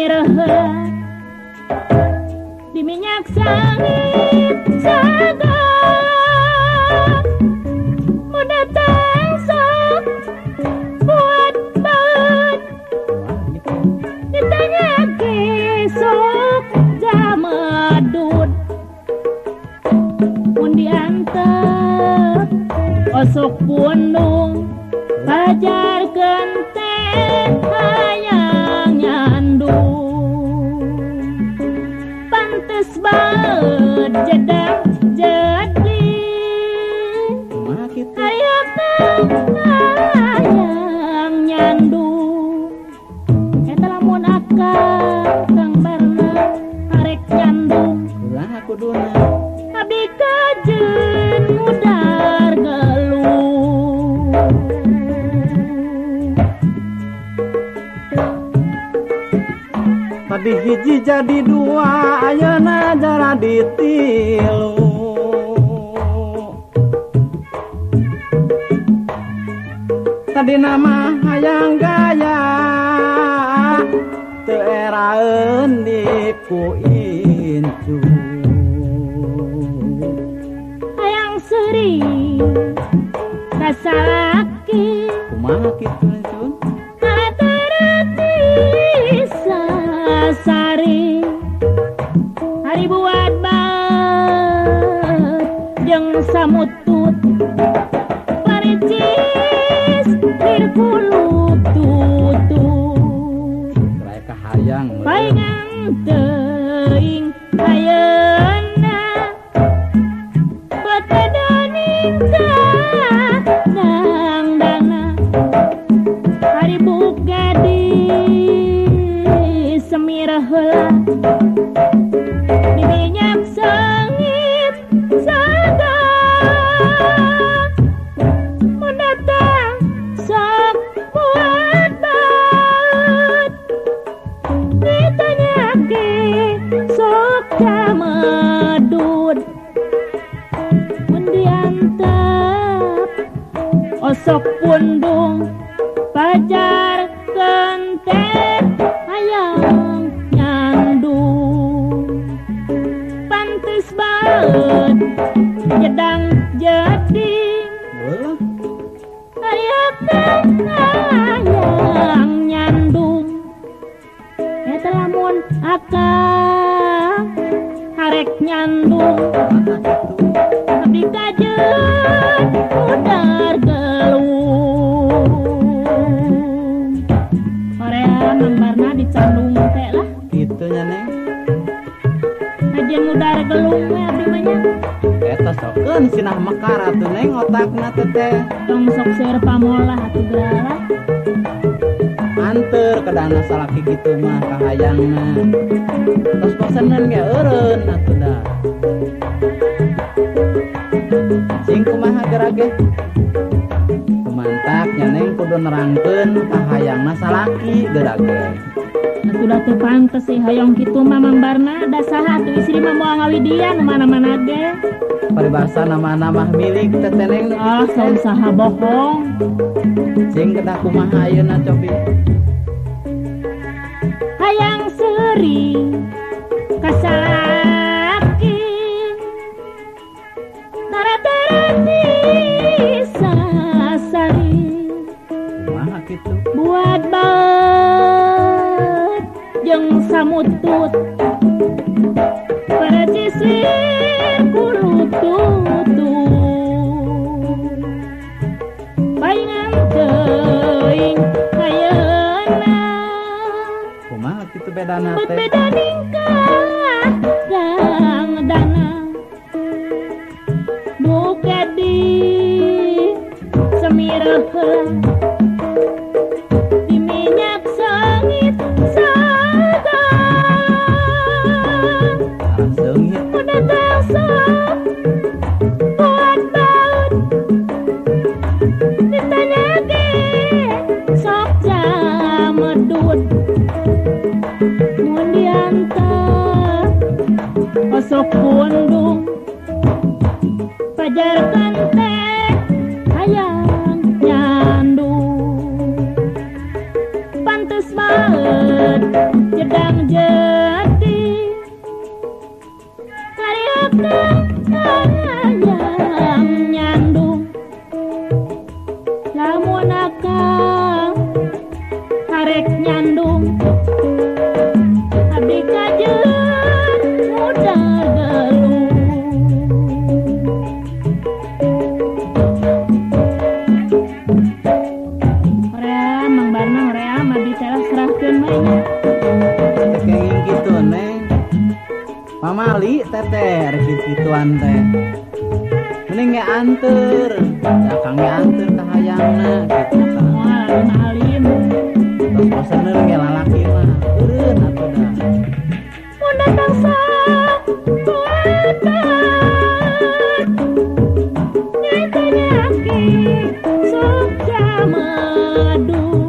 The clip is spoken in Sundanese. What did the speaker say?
semirah di minyak sangit saga mau datang sok buat baut ditanya besok jamadut mun diantep osok pundung pajar genteng hayang nyandung pantes banget jedak jadi hayang nyandung eta lamun akang Kang Barna arek nyandung ulah kuduna abi kajen mudar geluh tadi hiji jadi dua ayeuna jadi tilu tadi nama hayang gaya teu eraeun di ku incu hayang sering rasa laki kumaha kitu Cun sari hari buat banget jeung samutut paricis hirkuluk tutut mereka hayang paingan teuing ayeuna betedaning dang dana hari bugadi semirah heula di minyak sengit saga mun datang sok buat baut ditanya ke sok jamadut mun diantep osok pundung pajar genteng hayang nyandung pantes banget jedang jadi hayang nyandung eta lamun akang arek nyandung abdi kajen mudar geluh korea Mang dicandung teh lah kitu nya Neng ajen mudar geluh we abdi mah nya eta sokeun sinah mekar atuh Neng otakna teh tong sok seueur pamolah atuh geura anteur ke dana salaki kitu mah kahayangna tos pesenan ge eureun atuh da sing kumaha gerage kumantak nya Neng kudu nerangkeun kahayangna salaki gerage sudah teu pantes sih hayang kitu mah Mang Barna da saha atuh istri mah moal ngawidian mana-mana ge paribasa nama-nama milik teteh Neng saum saha bohong sing kedah kumaha ayeuna cobi hayang seuring kasalaki naradarani sasari kumaha kitu buat baut jeung samutut paracisir kulut tutut paingan teuing ayeuna kumaha kitu bedana teh beda ningkah dang dana bukadi semirah di minyak sengit saga seungit udah tasok buat baut ditanya ge sok jamadut mun diantar osok pundung pajar genteng hayang nyandung pantes banget jedang kawan teh mending ge anteur dakang ge anteur ka hayangna gitu kan Moal alin-alin. tos boseneun ge lalaki mah eureun atuh da Mun datang sok kuatan nyai teh nyaki sok jamedu